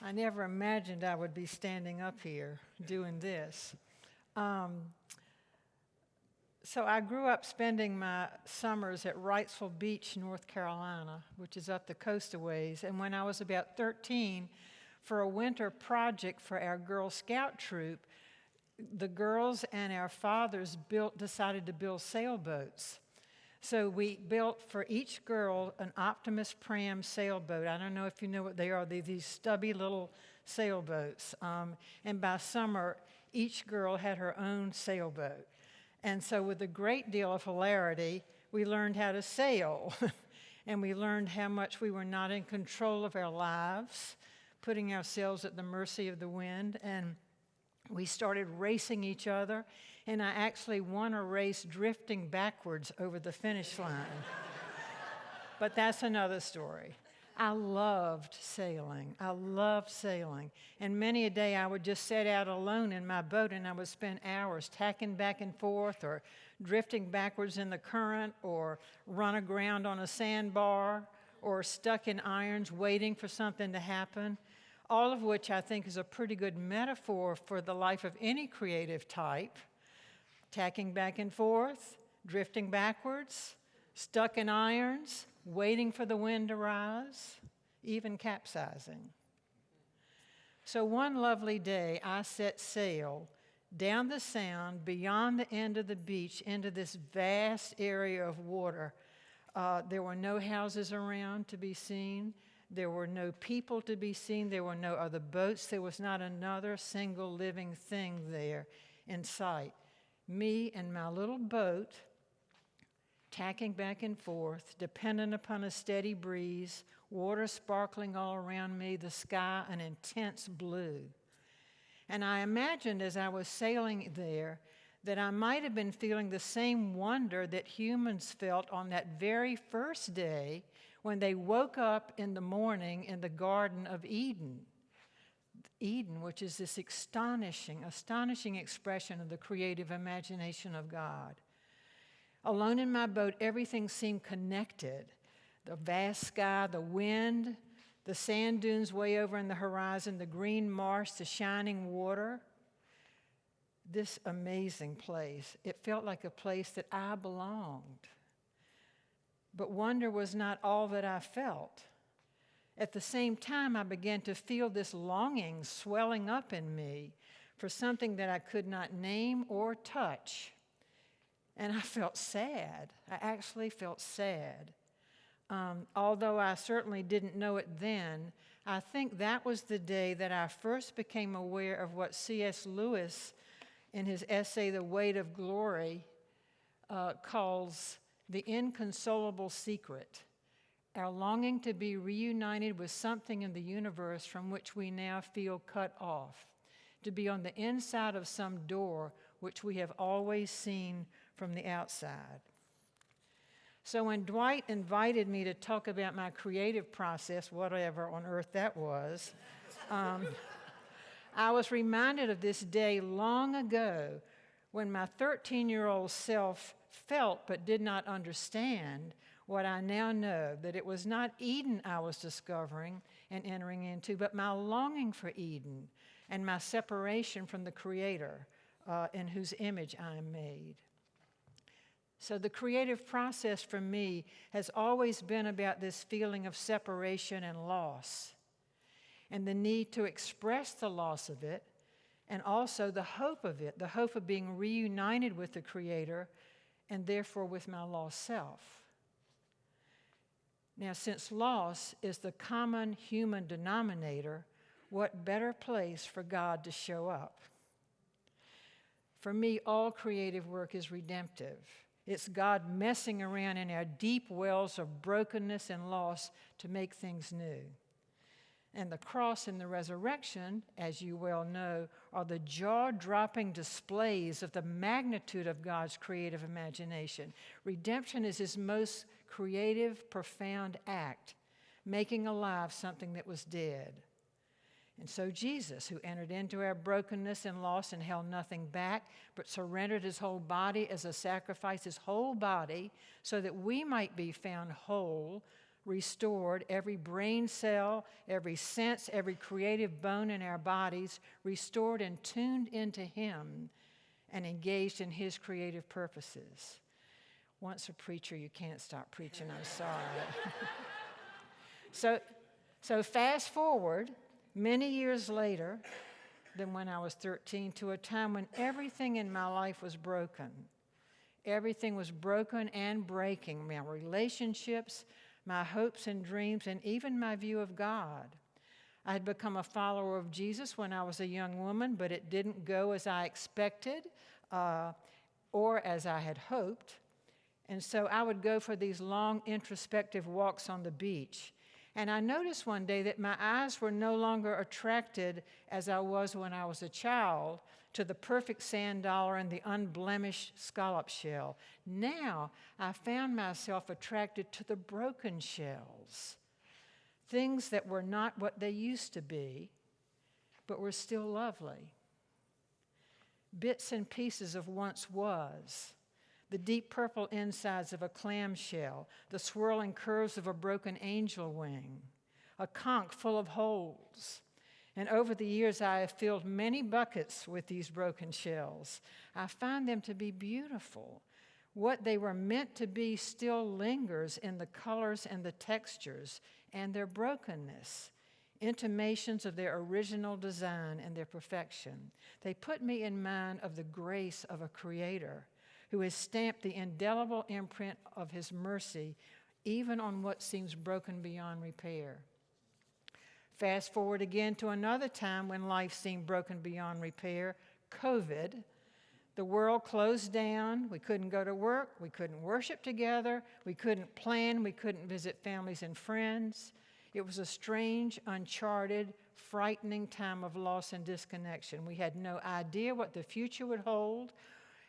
I never imagined I would be standing up here doing this. So I grew up spending my summers at Wrightsville Beach, North Carolina, which is up the coast a ways. And when I was about 13, for a winter project for our Girl Scout troop, the girls and our fathers decided to build sailboats. So we built for each girl an Optimus Pram sailboat. I don't know if you know what they are. They're these stubby little sailboats. And by summer, each girl had her own sailboat. And so with a great deal of hilarity, we learned how to sail. And we learned how much we were not in control of our lives, putting ourselves at the mercy of the wind. And we started racing each other. And I actually won a race drifting backwards over the finish line. But that's another story. I loved sailing. I loved sailing. And many a day I would just set out alone in my boat and I would spend hours tacking back and forth or drifting backwards in the current or run aground on a sandbar or stuck in irons waiting for something to happen, all of which I think is a pretty good metaphor for the life of any creative type. Tacking back and forth, drifting backwards, stuck in irons, waiting for the wind to rise, even capsizing. So one lovely day, I set sail down the sound beyond the end of the beach into this vast area of water. There were no houses around to be seen. There were no people to be seen. There were no other boats. There was not another single living thing there in sight. Me and my little boat, tacking back and forth, dependent upon a steady breeze, water sparkling all around me, the sky an intense blue. And I imagined as I was sailing there that I might have been feeling the same wonder that humans felt on that very first day when they woke up in the morning in the Garden of Eden. Eden, which is this astonishing expression of the creative imagination of God. Alone in my boat, everything seemed connected. The vast sky, the wind, the sand dunes way over in the horizon, the green marsh, the shining water. This amazing place. It felt like a place that I belonged. But wonder was not all that I felt. At the same time, I began to feel this longing swelling up in me for something that I could not name or touch. And I felt sad. I actually felt sad. Although I certainly didn't know it then, I think that was the day that I first became aware of what C.S. Lewis, in his essay, The Weight of Glory, calls the inconsolable secret, our longing to be reunited with something in the universe from which we now feel cut off, to be on the inside of some door which we have always seen from the outside. So when Dwight invited me to talk about my creative process, whatever on earth that was, I was reminded of this day long ago when my 13-year-old self felt but did not understand what I now know, that it was not Eden I was discovering and entering into, but my longing for Eden and my separation from the Creator in whose image I am made. So the creative process for me has always been about this feeling of separation and loss, and the need to express the loss of it, and also the hope of it, the hope of being reunited with the Creator, and therefore with my lost self. Now, since loss is the common human denominator, what better place for God to show up? For me, all creative work is redemptive. It's God messing around in our deep wells of brokenness and loss to make things new. And the cross and the resurrection, as you well know, are the jaw-dropping displays of the magnitude of God's creative imagination. Redemption is his most creative, profound act, making alive something that was dead. And so Jesus, who entered into our brokenness and loss and held nothing back, but surrendered his whole body as a sacrifice, his whole body, so that we might be found whole, restored, every brain cell, every sense, every creative bone in our bodies restored and tuned into Him and engaged in His creative purposes. Once a preacher, you can't stop preaching, I'm sorry. So fast forward many years later than when I was 13 to a time when everything in my life was broken. Everything was broken and breaking. My relationships, my hopes and dreams, and even my view of God. I had become a follower of Jesus when I was a young woman, but it didn't go as I expected or as I had hoped. And so I would go for these long introspective walks on the beach. And I noticed one day that my eyes were no longer attracted, as I was when I was a child, to the perfect sand dollar and the unblemished scallop shell. Now I found myself attracted to the broken shells, things that were not what they used to be, but were still lovely. Bits and pieces of once was. The deep purple insides of a clamshell, the swirling curves of a broken angel wing, a conch full of holes. And over the years, I have filled many buckets with these broken shells. I find them to be beautiful. What they were meant to be still lingers in the colors and the textures and their brokenness, intimations of their original design and their perfection. They put me in mind of the grace of a creator who has stamped the indelible imprint of His mercy even on what seems broken beyond repair. Fast forward again to another time when life seemed broken beyond repair, COVID. The world closed down. We couldn't go to work. We couldn't worship together. We couldn't plan. We couldn't visit families and friends. It was a strange, uncharted, frightening time of loss and disconnection. We had no idea what the future would hold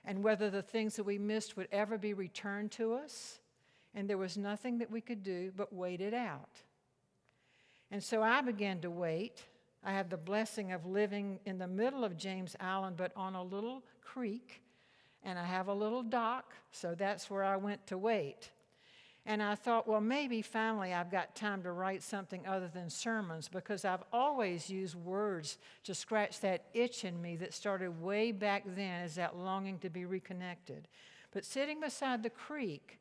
and whether the things that we missed would ever be returned to us. And there was nothing that we could do but wait it out. And so I began to wait. I have the blessing of living in the middle of James Island, but on a little creek, and I have a little dock, so that's where I went to wait. And I thought, well, maybe finally I've got time to write something other than sermons, because I've always used words to scratch that itch in me that started way back then as that longing to be reconnected. But sitting beside the creek,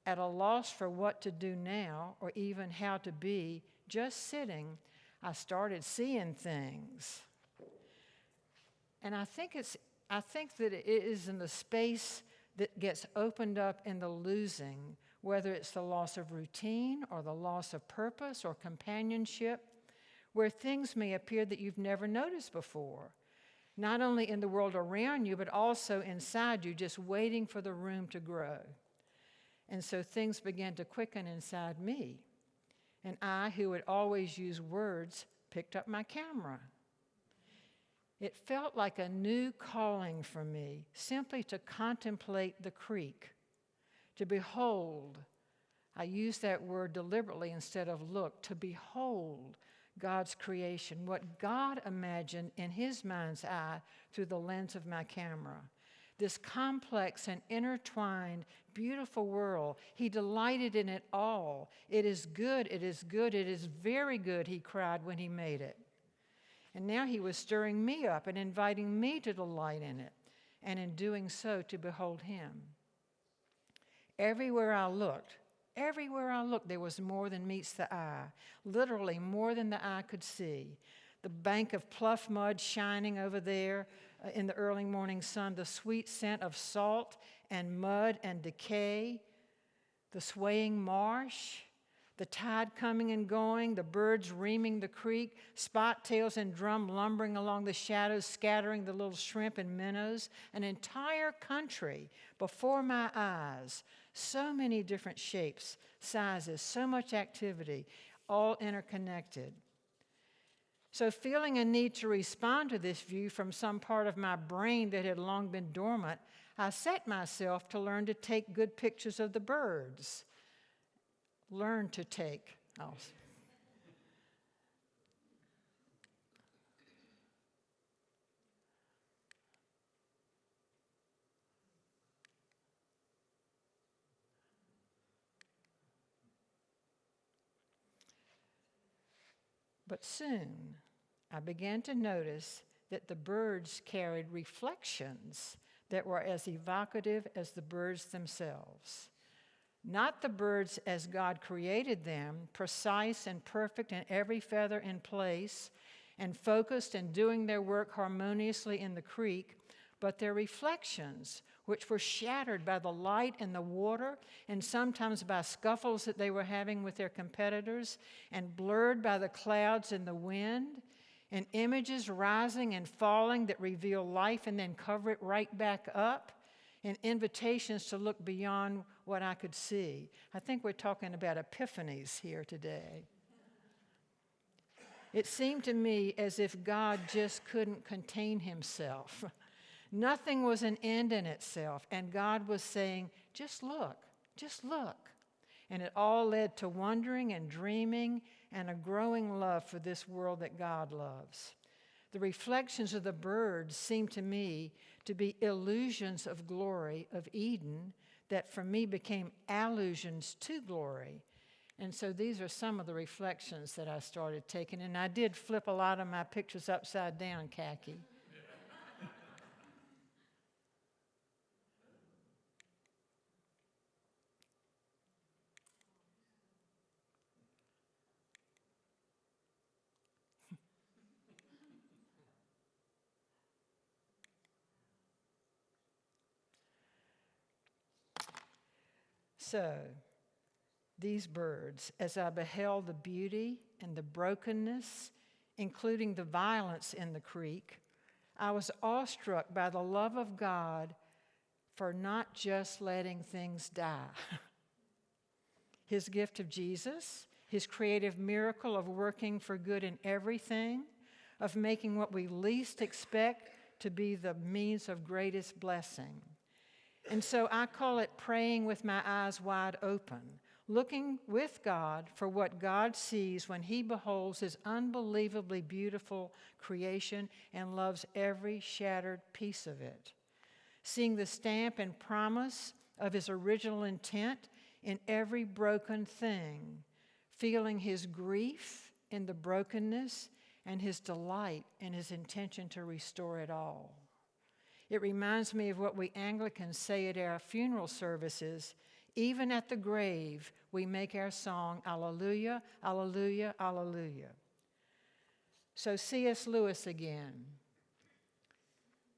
at a loss for what to do now or even how to be, just sitting, I started seeing things. And I think that it is in the space that gets opened up in the losing, whether it's the loss of routine or the loss of purpose or companionship, where things may appear that you've never noticed before, not only in the world around you, but also inside you, just waiting for the room to grow. And so things began to quicken inside me. And I, who had always used words, picked up my camera. It felt like a new calling for me, simply to contemplate the creek, to behold. I use that word deliberately instead of look, to behold God's creation, what God imagined in His mind's eye through the lens of my camera. This complex and intertwined, beautiful world. He delighted in it all. It is good, it is good, it is very good, He cried when He made it. And now He was stirring me up and inviting me to delight in it, and in doing so to behold Him. Everywhere I looked, there was more than meets the eye, literally more than the eye could see. The bank of pluff mud shining over there in the early morning sun, the sweet scent of salt and mud and decay, the swaying marsh, the tide coming and going, the birds reaming the creek, spot tails and drum lumbering along the shadows, scattering the little shrimp and minnows, an entire country before my eyes, so many different shapes, sizes, so much activity, all interconnected. So feeling a need to respond to this view from some part of my brain that had long been dormant, I set myself to learn to take good pictures of the birds. Learn to take. But soon I began to notice that the birds carried reflections that were as evocative as the birds themselves. Not the birds as God created them, precise and perfect and every feather in place, and focused and doing their work harmoniously in the creek, but their reflections, which were shattered by the light and the water, and sometimes by scuffles that they were having with their competitors, and blurred by the clouds and the wind, and images rising and falling that reveal life and then cover it right back up, and invitations to look beyond what I could see. I think we're talking about epiphanies here today. It seemed to me as if God just couldn't contain himself. Nothing was an end in itself, and God was saying, just look, just look. And it all led to wondering and dreaming and a growing love for this world that God loves. The reflections of the birds seemed to me to be illusions of glory of Eden that for me became allusions to glory. And so these are some of the reflections that I started taking. And I did flip a lot of my pictures upside down, Khaki. So, these birds, as I beheld the beauty and the brokenness, including the violence in the creek, I was awestruck by the love of God for not just letting things die. His gift of Jesus, his creative miracle of working for good in everything, of making what we least expect to be the means of greatest blessing. And so I call it praying with my eyes wide open, looking with God for what God sees when he beholds his unbelievably beautiful creation and loves every shattered piece of it. Seeing the stamp and promise of his original intent in every broken thing, feeling his grief in the brokenness and his delight in his intention to restore it all. It reminds me of what we Anglicans say at our funeral services. Even at the grave, we make our song, Alleluia, Alleluia, Alleluia. So C.S. Lewis again.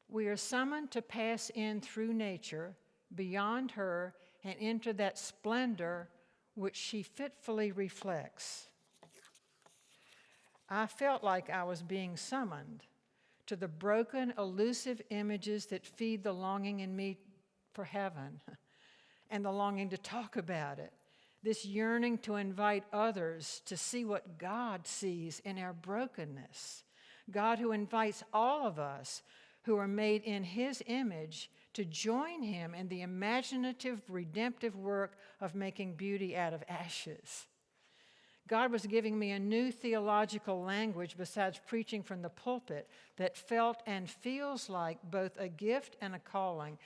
We are summoned to pass in through nature, beyond her, and into that splendor which she fitfully reflects. I felt like I was being summoned to the broken, elusive images that feed the longing in me for heaven and the longing to talk about it. This yearning to invite others to see what God sees in our brokenness. God who invites all of us who are made in his image to join him in the imaginative, redemptive work of making beauty out of ashes. God was giving me a new theological language besides preaching from the pulpit that felt and feels like both a gift and a calling.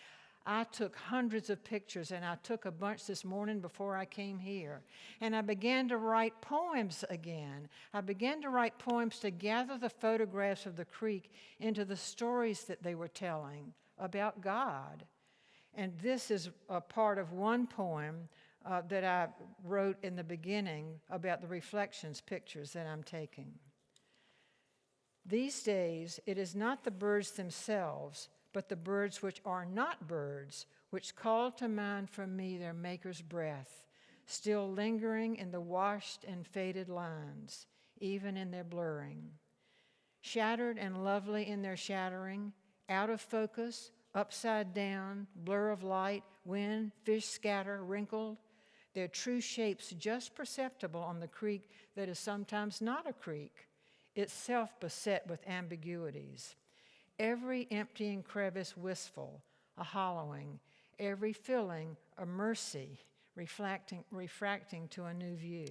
I took hundreds of pictures, and I took a bunch this morning before I came here. And I began to write poems again. I began to write poems to gather the photographs of the creek into the stories that they were telling about God. And this is a part of one poem that I wrote in the beginning about the reflections pictures that I'm taking. These days, it is not the birds themselves, but the birds which are not birds, which call to mind from me their maker's breath, still lingering in the washed and faded lines, even in their blurring. Shattered and lovely in their shattering, out of focus, upside down, blur of light, wind, fish scatter, wrinkled, their true shapes just perceptible on the creek that is sometimes not a creek, itself beset with ambiguities. Every emptying crevice wistful, a hollowing, every filling a mercy, refracting to a new view.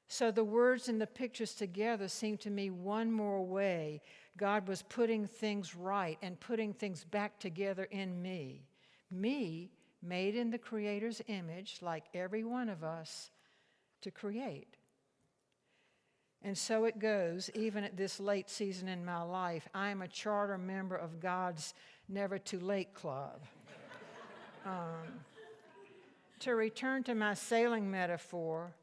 So the words and the pictures together seem to me one more way God was putting things right and putting things back together in me. Me, made in the Creator's image, like every one of us, to create. And so it goes, even at this late season in my life. I am a charter member of God's Never Too Late Club. To return to my sailing metaphor,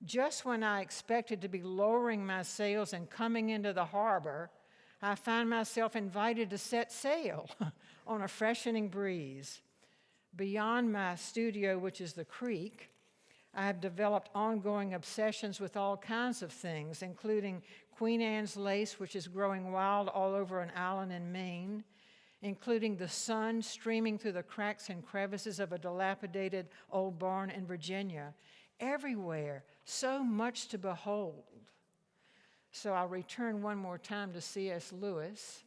just when I expected to be lowering my sails and coming into the harbor, I find myself invited to set sail on a freshening breeze. Beyond my studio, which is the creek, I have developed ongoing obsessions with all kinds of things, including Queen Anne's lace, which is growing wild all over an island in Maine, including the sun streaming through the cracks and crevices of a dilapidated old barn in Virginia. Everywhere, so much to behold. So I'll return one more time to C.S. Lewis.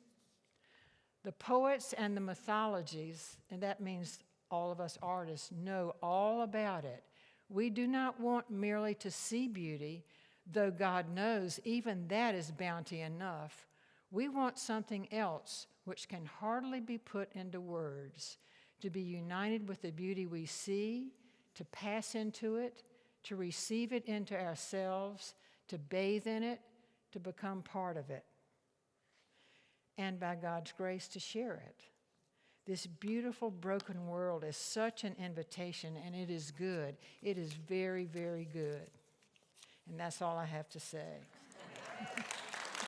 The poets and the mythologies, and that means all of us artists, know all about it. We do not want merely to see beauty, though God knows even that is bounty enough. We want something else which can hardly be put into words, to be united with the beauty we see, to pass into it, to receive it into ourselves, to bathe in it, to become part of it, and by God's grace to share it. This beautiful, broken world is such an invitation, and it is good. It is very, very good. And that's all I have to say.